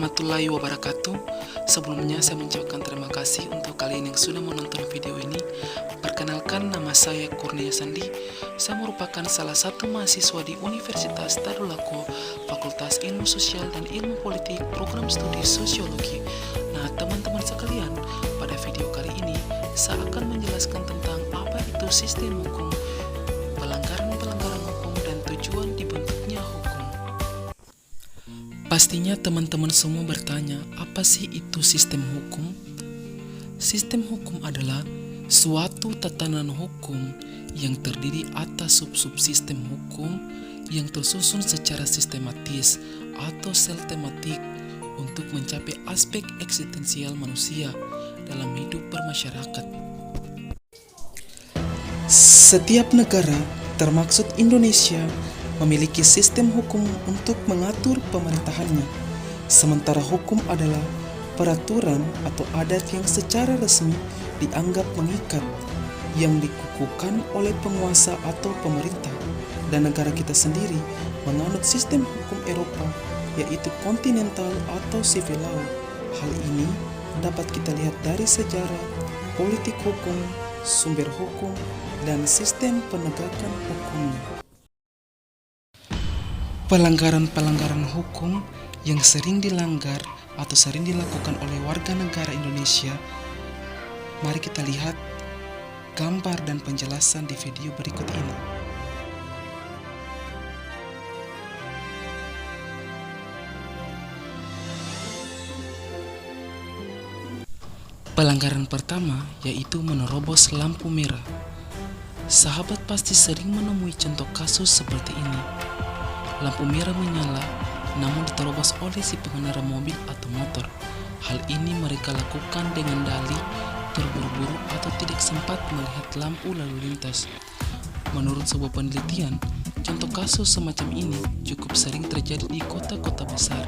warahmatullahi wabarakatuh. Sebelumnya saya mengucapkan terima kasih untuk kalian yang sudah menonton video ini. Perkenalkan, nama saya Kurnia Sandi. Saya merupakan salah satu mahasiswa di Universitas Tadulako, Fakultas Ilmu Sosial dan Ilmu Politik, Program Studi Sosiologi. Nah, teman-teman sekalian, pada video kali ini saya akan menjelaskan tentang apa itu sistem hukum, pelanggaran-pelanggaran hukum, dan tujuan dibentuknya hukum. Pastinya teman-teman semua bertanya, apa sih itu sistem hukum? Sistem hukum adalah suatu tatanan hukum yang terdiri atas sub-subsistem hukum yang tersusun secara sistematis atau sel-tematik untuk mencapai aspek eksistensial manusia dalam hidup bermasyarakat. Setiap negara, termaksud Indonesia, memiliki sistem hukum untuk mengatur pemerintahannya. Sementara hukum adalah peraturan atau adat yang secara resmi dianggap mengikat, yang dikukuhkan oleh penguasa atau pemerintah. Dan negara kita sendiri menganut sistem hukum Eropa, yaitu kontinental atau civil law. Hal ini dapat kita lihat dari sejarah, politik hukum, sumber hukum, dan sistem penegakan hukumnya. Pelanggaran-pelanggaran hukum yang sering dilanggar atau sering dilakukan oleh warga negara Indonesia, mari kita lihat gambar dan penjelasan di video berikut ini. Pelanggaran pertama yaitu menerobos lampu merah. Sahabat pasti sering menemui contoh kasus seperti ini. Lampu merah menyala, namun diterobos oleh si pengendara mobil atau motor. Hal ini mereka lakukan dengan dalih terburu-buru atau tidak sempat melihat lampu lalu lintas. Menurut sebuah penelitian, contoh kasus semacam ini cukup sering terjadi di kota-kota besar.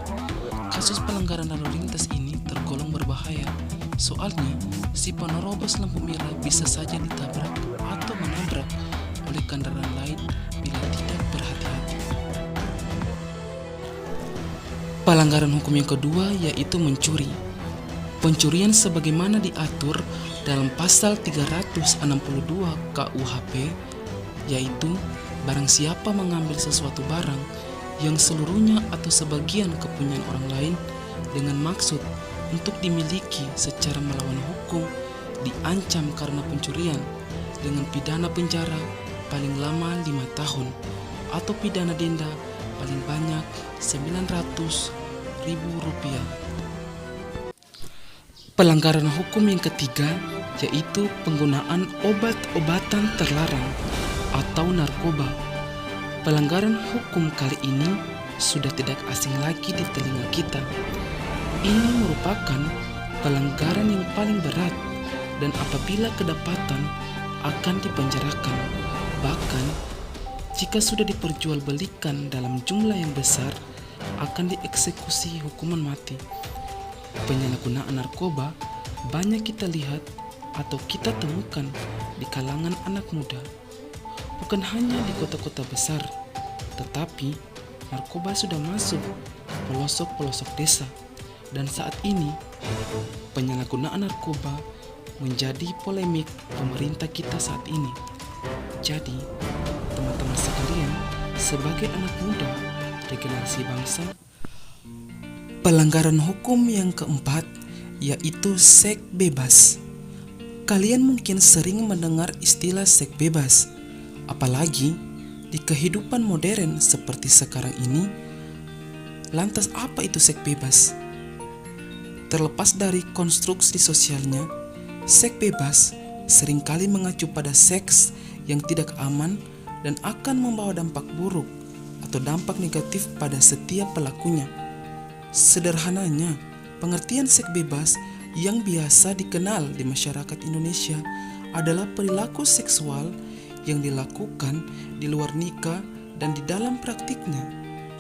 Kasus pelanggaran lalu lintas ini tergolong berbahaya. Soalnya, si penerobos lampu merah bisa saja ditabrak atau menabrak oleh kendaraan lain bila tidak berhati-hati. Pelanggaran hukum yang kedua yaitu mencuri. Pencurian sebagaimana diatur dalam pasal 362 KUHP, yaitu barang siapa mengambil sesuatu barang yang seluruhnya atau sebagian kepunyaan orang lain dengan maksud untuk dimiliki secara melawan hukum diancam karena pencurian dengan pidana penjara paling lama 5 tahun atau pidana denda paling banyak Rp900.000. Pelanggaran hukum yang ketiga yaitu penggunaan obat-obatan terlarang atau narkoba. Pelanggaran hukum kali ini sudah tidak asing lagi di telinga kita. Ini merupakan pelanggaran yang paling berat dan apabila kedapatan akan dipenjarakan. Bahkan jika sudah diperjualbelikan dalam jumlah yang besar, akan dieksekusi hukuman mati. Penyalahgunaan narkoba banyak kita lihat atau kita temukan di kalangan anak muda. Bukan hanya di kota-kota besar, tetapi narkoba sudah masuk ke pelosok-pelosok desa. Dan saat ini, penyalahgunaan narkoba menjadi polemik pemerintah kita saat ini. Jadi, teman-teman sekalian, sebagai anak muda regenerasi bangsa, pelanggaran hukum yang keempat yaitu seks bebas. Kalian mungkin sering mendengar istilah seks bebas, apalagi di kehidupan modern seperti sekarang ini. Lantas apa itu seks bebas? Terlepas dari konstruksi sosialnya, seks bebas seringkali mengacu pada seks yang tidak aman dan akan membawa dampak buruk atau dampak negatif pada setiap pelakunya. Sederhananya, pengertian seks bebas yang biasa dikenal di masyarakat Indonesia adalah perilaku seksual yang dilakukan di luar nikah dan di dalam praktiknya.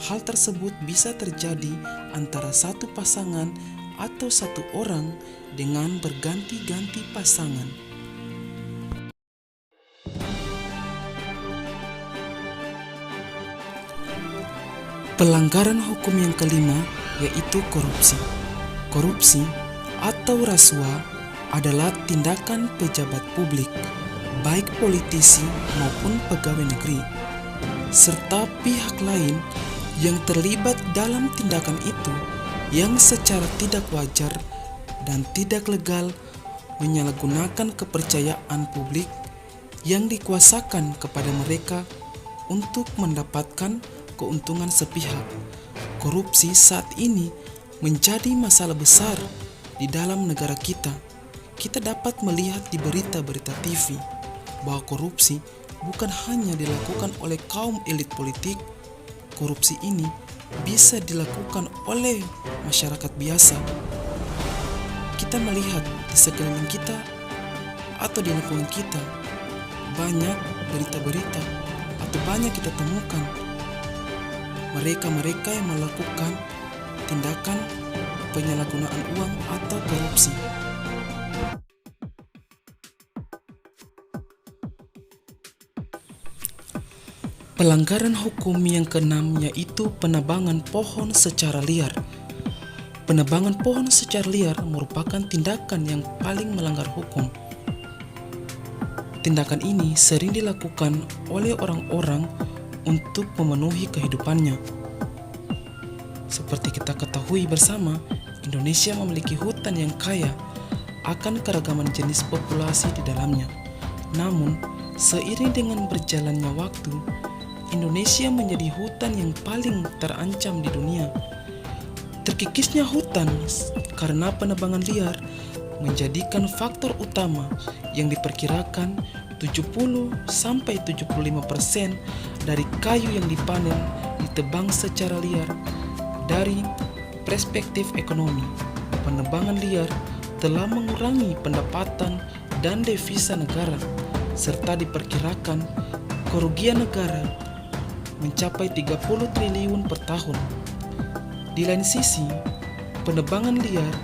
Hal tersebut bisa terjadi antara satu pasangan atau satu orang dengan berganti-ganti pasangan. Pelanggaran hukum yang kelima yaitu korupsi. Korupsi atau rasuah adalah tindakan pejabat publik, baik politisi maupun pegawai negeri, serta pihak lain yang terlibat dalam tindakan itu yang secara tidak wajar dan tidak legal menyalahgunakan kepercayaan publik yang dikuasakan kepada mereka untuk mendapatkan keuntungan sepihak. Korupsi saat ini menjadi masalah besar di dalam negara kita. Kita dapat melihat di berita-berita TV bahwa korupsi bukan hanya dilakukan oleh kaum elit politik. Korupsi ini bisa dilakukan oleh masyarakat biasa. Kita melihat di sekeliling kita atau di lingkungan kita banyak berita-berita atau banyak kita temukan mereka-mereka yang melakukan tindakan penyalahgunaan uang atau korupsi. Pelanggaran hukum yang keenam yaitu penebangan pohon secara liar. Penebangan pohon secara liar merupakan tindakan yang paling melanggar hukum. Tindakan ini sering dilakukan oleh orang-orang untuk memenuhi kehidupannya. Seperti kita ketahui bersama, Indonesia memiliki hutan yang kaya akan keragaman jenis populasi di dalamnya. Namun, seiring dengan berjalannya waktu, Indonesia menjadi hutan yang paling terancam di dunia. Terkikisnya hutan karena penebangan liar menjadikan faktor utama yang diperkirakan 70-75% dari kayu yang dipanen ditebang secara liar. Dari perspektif ekonomi, penebangan liar telah mengurangi pendapatan dan devisa negara, serta diperkirakan kerugian negara mencapai 30 triliun per tahun. Di lain sisi, penebangan liar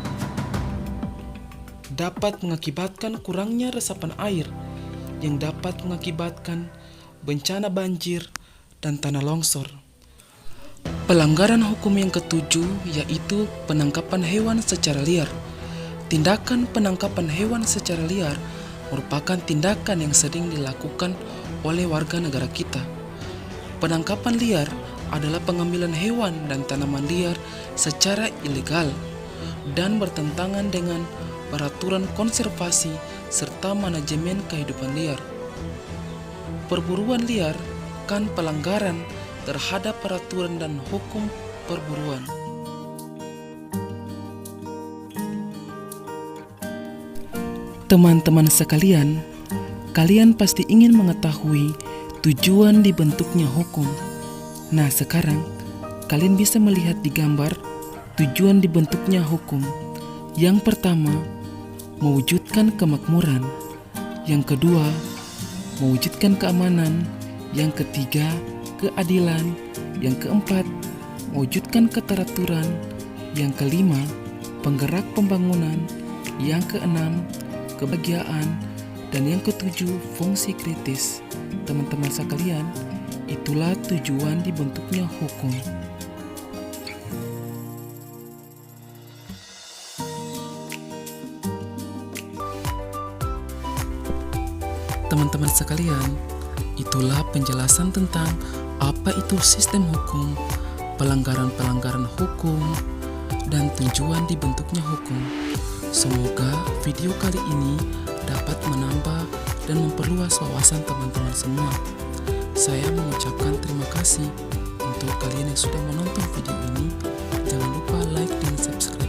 dapat mengakibatkan kurangnya resapan air yang dapat mengakibatkan bencana banjir dan tanah longsor. Pelanggaran hukum yang ketujuh yaitu penangkapan hewan secara liar. Tindakan penangkapan hewan secara liar merupakan tindakan yang sering dilakukan oleh warga negara kita. Penangkapan liar adalah pengambilan hewan dan tanaman liar secara ilegal dan bertentangan dengan peraturan konservasi serta manajemen kehidupan liar. Perburuan liar kan pelanggaran terhadap peraturan dan hukum perburuan. Teman-teman sekalian, kalian pasti ingin mengetahui tujuan dibentuknya hukum. Nah, sekarang kalian bisa melihat di gambar tujuan dibentuknya hukum. Yang pertama, mewujudkan kemakmuran. Yang kedua, mewujudkan keamanan. Yang ketiga, keadilan. Yang keempat, mewujudkan keteraturan. Yang kelima, penggerak pembangunan. Yang keenam, kebahagiaan. Dan yang ketujuh, fungsi kritis. Teman-teman sekalian, itulah tujuan dibentuknya hukum. Teman-teman sekalian, itulah penjelasan tentang apa itu sistem hukum, pelanggaran-pelanggaran hukum, dan tujuan dibentuknya hukum. Semoga video kali ini dapat menambah dan memperluas wawasan teman-teman semua. Saya mengucapkan terima kasih untuk kalian yang sudah menonton video ini. Jangan lupa like dan subscribe.